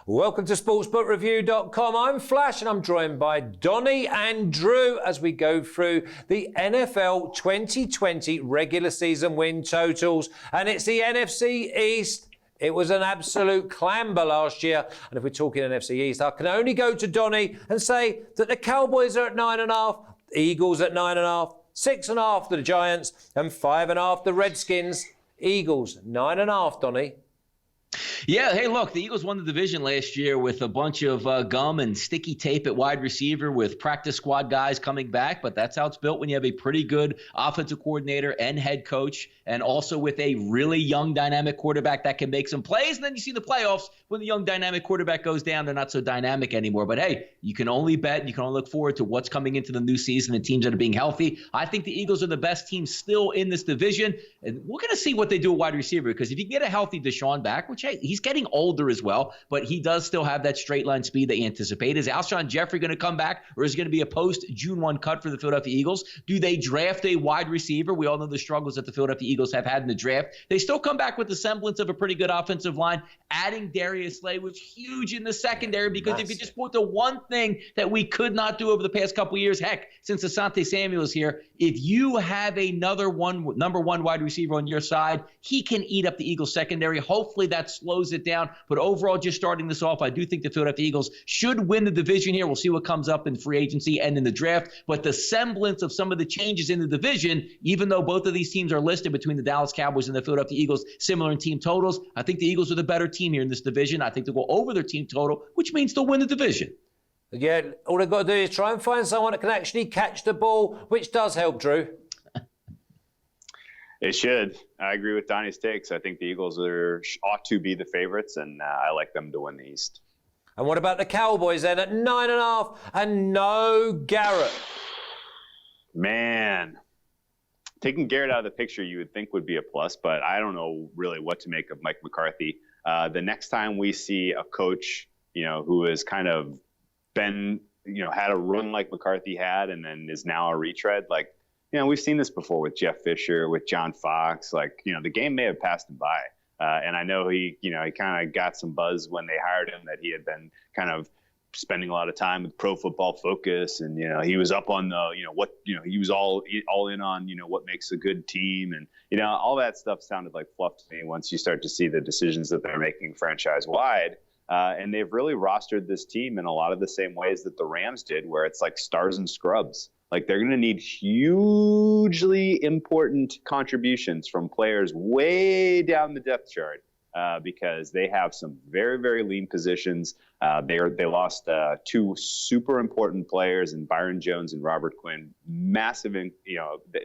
Welcome to Sportsbookreview.com. I'm Flash and I'm joined by Donny and Drew as we go through the NFL 2020 regular season win totals. And it's the NFC East. It was an absolute clamber last year. And if we're talking NFC East, I can only go to Donny and say that the Cowboys are at 9.5, Eagles at 9.5, 6.5 the Giants, and 5.5 the Redskins. Eagles, 9.5, Donny. Yeah, hey, look, the Eagles won the division last year with a bunch of gum and sticky tape at wide receiver with practice squad guys coming back, but that's how it's built when you have a pretty good offensive coordinator and head coach, and also with a really young dynamic quarterback that can make some plays. And then you see the playoffs when the young dynamic quarterback goes down, they're not so dynamic anymore. But hey, you can only bet, you can only look forward to what's coming into the new season and teams that are being healthy. I think the Eagles are the best team still in this division, and we're going to see what they do at wide receiver, because if you get a healthy Deshaun back, which, hey, he's getting older as well, but he does still have that straight line speed they anticipate. Is Alshon Jeffrey going to come back, or is it going to be a post-June 1 cut for the Philadelphia Eagles? Do they draft a wide receiver? We all know the struggles that the Philadelphia Eagles have had in the draft. They still come back with the semblance of a pretty good offensive line. Adding Darius Slay was huge in the secondary, because if you just put the one thing that we could not do over the past couple of years, heck, since Asante Samuel is here, if you have another number one wide receiver on your side, he can eat up the Eagles secondary. Hopefully that slows it down. But overall, just starting this off, I do think the Philadelphia Eagles should win the division here. We'll see what comes up in free agency and in the draft. But the semblance of some of the changes in the division, even though both of these teams are listed between the Dallas Cowboys and the Philadelphia Eagles, similar in team totals, I think the Eagles are the better team here in this division. I think they'll go over their team total, which means they'll win the division. Yeah, all they've got to do is try and find someone that can actually catch the ball, which does help, Drew. It should. I agree with Donnie's takes. I think the Eagles ought to be the favorites, and I like them to win the East. And what about the Cowboys then at 9.5 and no Garrett? Man, taking Garrett out of the picture you would think would be a plus, but I don't know really what to make of Mike McCarthy. The next time we see a coach, who has kind of been, had a run like McCarthy had and then is now a retread, we've seen this before with Jeff Fisher, with John Fox. The game may have passed him by. And I know he kind of got some buzz when they hired him that he had been kind of spending a lot of time with Pro Football Focus. And, he was up on the, he was all in on, what makes a good team. And, all that stuff sounded like fluff to me once you start to see the decisions that they're making franchise wide. And they've really rostered this team in a lot of the same ways that the Rams did, where it's like stars and scrubs. They're going to need hugely important contributions from players way down the depth chart because they have some very, very lean positions. They lost two super important players in Byron Jones and Robert Quinn. Massive,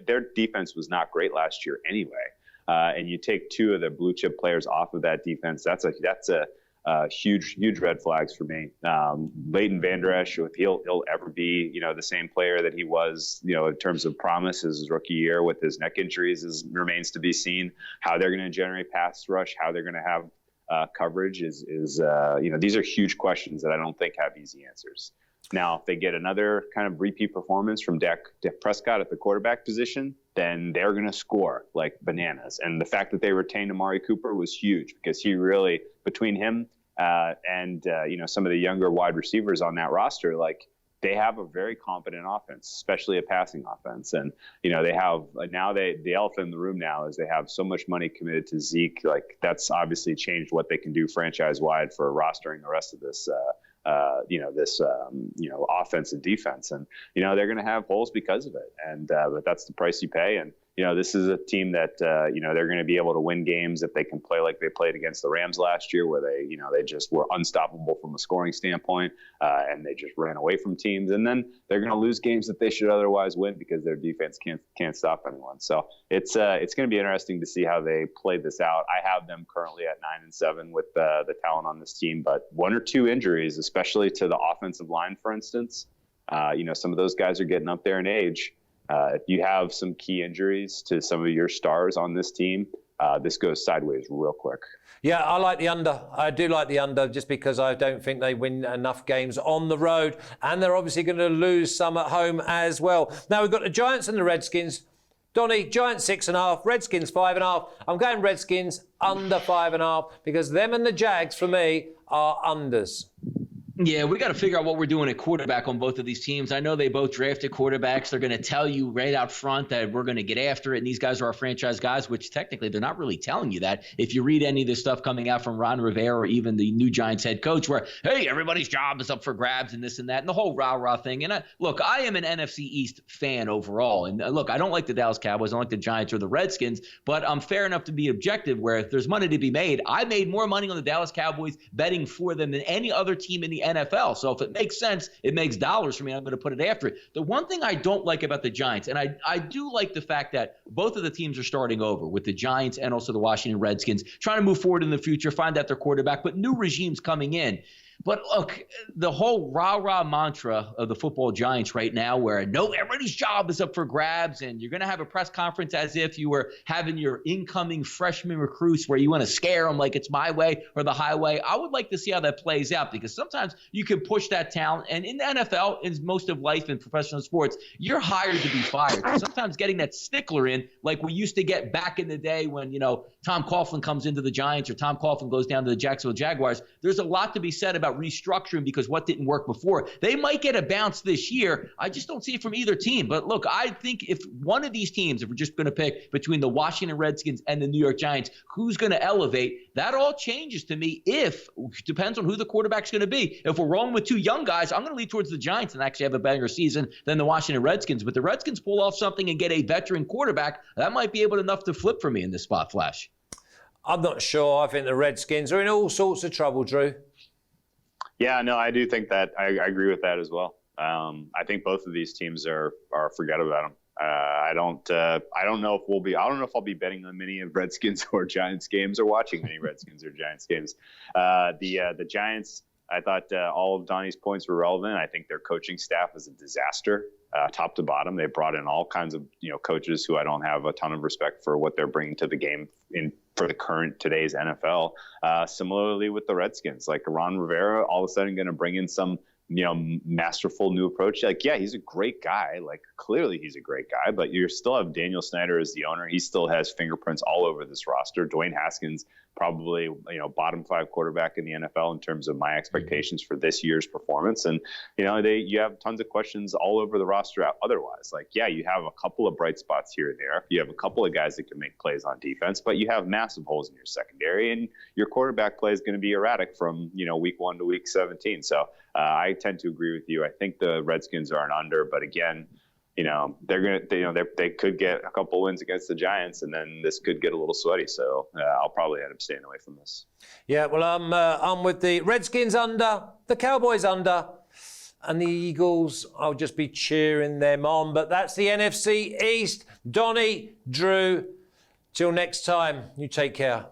their defense was not great last year anyway. And you take two of the blue chip players off of that defense. That's a huge red flags for me. Leighton Vander Esch, if he'll ever be, the same player that he was, in terms of promise his rookie year with his neck injuries remains to be seen. How they're going to generate pass rush, how they're going to have coverage is these are huge questions that I don't think have easy answers. Now, if they get another kind of repeat performance from Dak Prescott at the quarterback position, then they're going to score like bananas. And the fact that they retained Amari Cooper was huge, because he really, between him and some of the younger wide receivers on that roster, they have a very competent offense, especially a passing offense. And, they have the elephant in the room now is they have so much money committed to Zeke. That's obviously changed what they can do franchise wide for rostering the rest of this offense and defense. And, they're going to have holes because of it. And, but that's the price you pay. And, this is a team that, they're going to be able to win games if they can play like they played against the Rams last year, where they just were unstoppable from a scoring standpoint, and they just ran away from teams. And then they're going to lose games that they should otherwise win because their defense can't stop anyone. So it's going to be interesting to see how they play this out. I have them currently at 9-7 with the talent on this team, but one or two injuries, especially to the offensive line, for instance, some of those guys are getting up there in age. If you have some key injuries to some of your stars on this team, this goes sideways real quick. Yeah, I like the under. I do like the under, just because I don't think they win enough games on the road, and they're obviously going to lose some at home as well. Now, we've got the Giants and the Redskins. Donny, Giants 6.5, Redskins 5.5. I'm going Redskins under 5.5 because them and the Jags, for me, are unders. Yeah, we got to figure out what we're doing at quarterback on both of these teams. I know they both drafted quarterbacks. They're going to tell you right out front that we're going to get after it, and these guys are our franchise guys, which technically they're not really telling you that. If you read any of this stuff coming out from Ron Rivera or even the new Giants head coach where, hey, everybody's job is up for grabs and this and that, and the whole rah-rah thing. And I am an NFC East fan overall. And look, I don't like the Dallas Cowboys. I don't like the Giants or the Redskins, but I'm fair enough to be objective where if there's money to be made, I made more money on the Dallas Cowboys betting for them than any other team in the NFL. So if it makes sense, it makes dollars for me. I'm going to put it after it. The one thing I don't like about the Giants, and I do like the fact that both of the teams are starting over with the Giants and also the Washington Redskins, trying to move forward in the future, find out their quarterback, but new regimes coming in. But look, the whole rah-rah mantra of the football Giants right now where no, everybody's job is up for grabs and you're going to have a press conference as if you were having your incoming freshman recruits where you want to scare them like it's my way or the highway. I would like to see how that plays out because sometimes you can push that talent. And in the NFL, in most of life in professional sports, you're hired to be fired. Sometimes getting that stickler in like we used to get back in the day when, Tom Coughlin comes into the Giants or Tom Coughlin goes down to the Jacksonville Jaguars. There's a lot to be said about restructuring because what didn't work before. They might get a bounce this year. I just don't see it from either team. But look, I think if one of these teams, if we're just going to pick between the Washington Redskins and the New York Giants, who's going to elevate, that all changes to me depends on who the quarterback's going to be. If we're rolling with two young guys, I'm going to lean towards the Giants and actually have a better season than the Washington Redskins. But the Redskins pull off something and get a veteran quarterback, that might be enough to flip for me in this spot, Flash. I'm not sure. I think the Redskins are in all sorts of trouble, Drew. Yeah, no, I do think that I agree with that as well. I think both of these teams are forget about them. I don't know if I'll be betting on many of Redskins or Giants games or watching many Redskins or Giants games. The Giants, I thought all of Donnie's points were relevant. I think their coaching staff is a disaster, top to bottom. They brought in all kinds of coaches who I don't have a ton of respect for what they're bringing to the game for the today's NFL. Similarly with the Redskins, like Ron Rivera, all of a sudden going to bring in some masterful new approach. Like, yeah, he's a great guy. Like, clearly he's a great guy, but you still have Daniel Snyder as the owner. He still has fingerprints all over this roster. Dwayne Haskins, probably, bottom 5 quarterback in the NFL in terms of my expectations for this year's performance. And, you have tons of questions all over the roster otherwise. Like, yeah, you have a couple of bright spots here and there. You have a couple of guys that can make plays on defense, but you have massive holes in your secondary, and your quarterback play is going to be erratic from, week 1 to week 17. So I tend to agree with you. I think the Redskins are an under, but again, they could get a couple wins against the Giants, and then this could get a little sweaty. So I'll probably end up staying away from this. Yeah, well, I'm with the Redskins under, the Cowboys under, and the Eagles. I'll just be cheering them on. But that's the NFC East. Donnie, Drew, till next time, you take care.